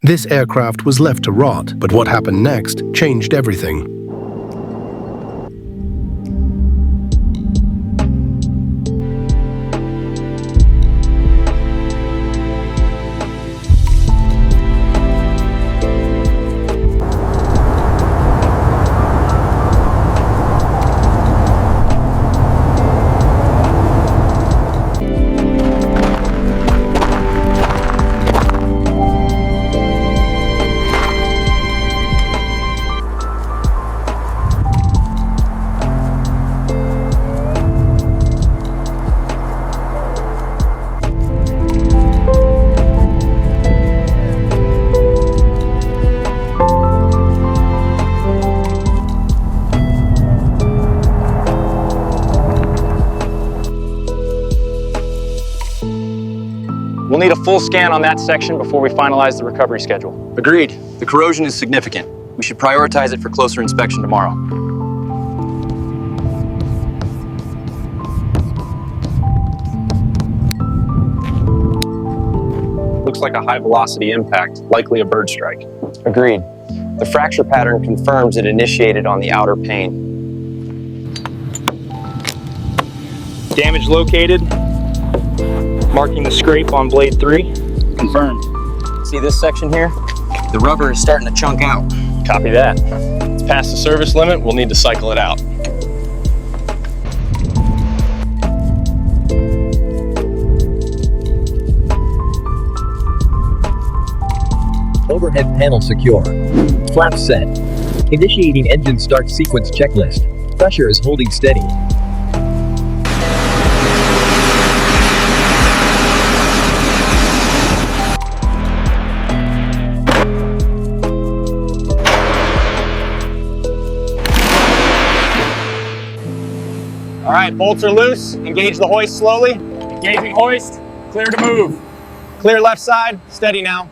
This aircraft was left to rot, but what happened next changed everything. We'll need a full scan on that section before we finalize the recovery schedule. Agreed. The corrosion is significant. We should prioritize it for closer inspection tomorrow. Looks like a high-velocity impact, likely a bird strike. Agreed. The fracture pattern confirms it initiated on the outer pane. Damage located. Marking the scrape on blade 3. Confirmed. See this section here? The rubber is starting to chunk out. Copy that. It's past the service limit. We'll need to cycle it out. Overhead panel secure. Flaps set. Initiating engine start sequence checklist. Pressure is holding steady. All right, bolts are loose. Engage the hoist slowly. Engaging hoist. Clear to move. Clear left side. Steady now.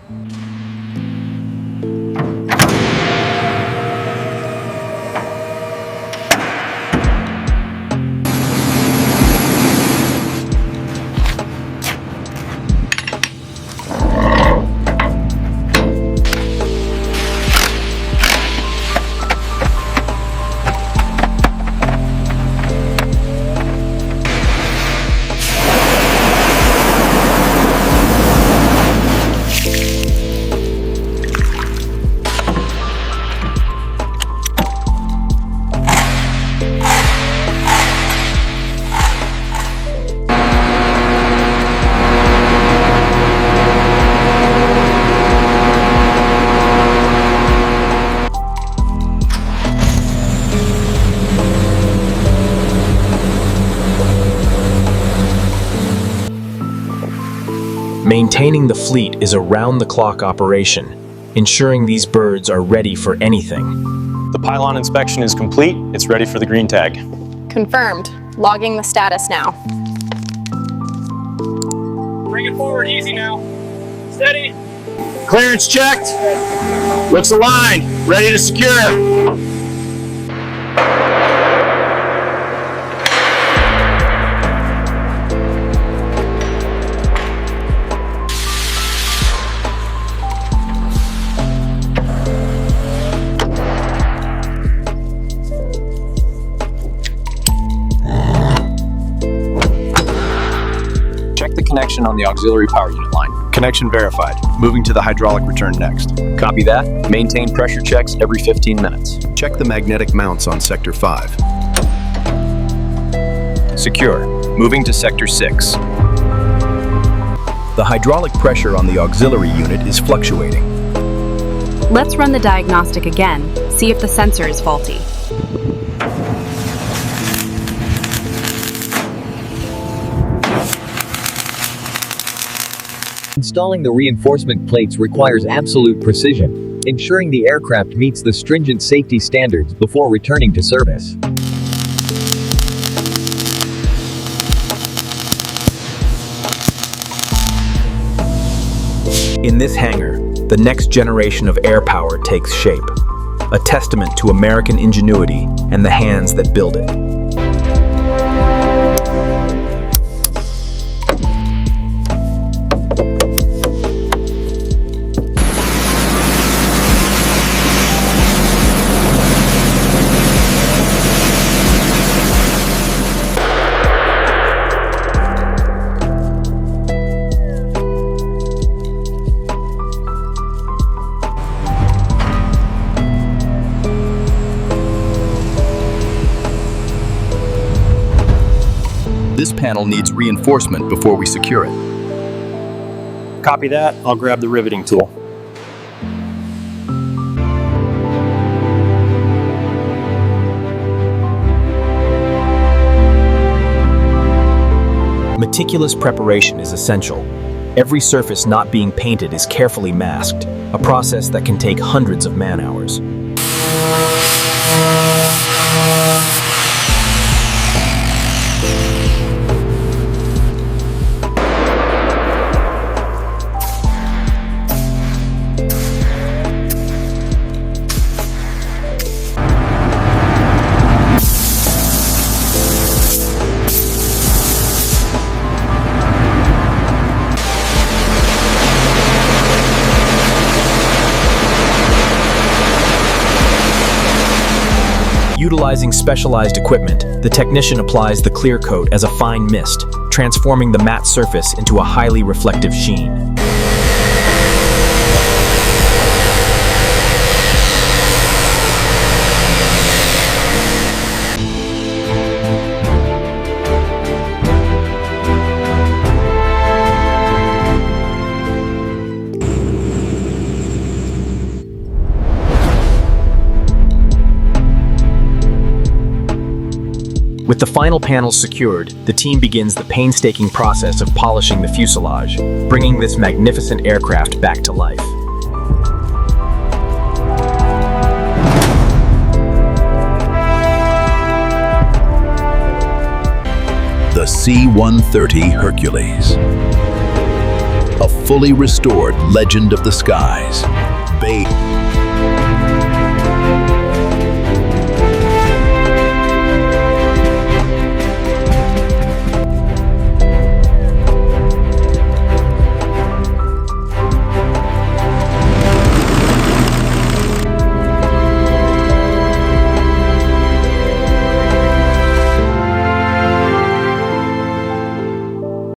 Maintaining the fleet is a round-the-clock operation, ensuring these birds are ready for anything. The pylon inspection is complete. It's ready for the green tag. Confirmed. Logging the status now. Bring it forward, easy now. Steady. Clearance checked. Looks aligned. Ready to secure. Check the connection on the auxiliary power unit line. Connection verified. Moving to the hydraulic return next. Copy that. Maintain pressure checks every 15 minutes. Check the magnetic mounts on Sector 5. Secure. Moving to Sector 6. The hydraulic pressure on the auxiliary unit is fluctuating. Let's run the diagnostic again, see if the sensor is faulty. Installing the reinforcement plates requires absolute precision, ensuring the aircraft meets the stringent safety standards before returning to service. In this hangar, the next generation of air power takes shape, a testament to American ingenuity and the hands that build it. This panel needs reinforcement before we secure it. Copy that. I'll grab the riveting tool. Meticulous preparation is essential. Every surface not being painted is carefully masked, a process that can take hundreds of man-hours. Utilizing specialized equipment, the technician applies the clear coat as a fine mist, transforming the matte surface into a highly reflective sheen. With the final panels secured, the team begins the painstaking process of polishing the fuselage, bringing this magnificent aircraft back to life. The C130 Hercules. A fully restored legend of the skies.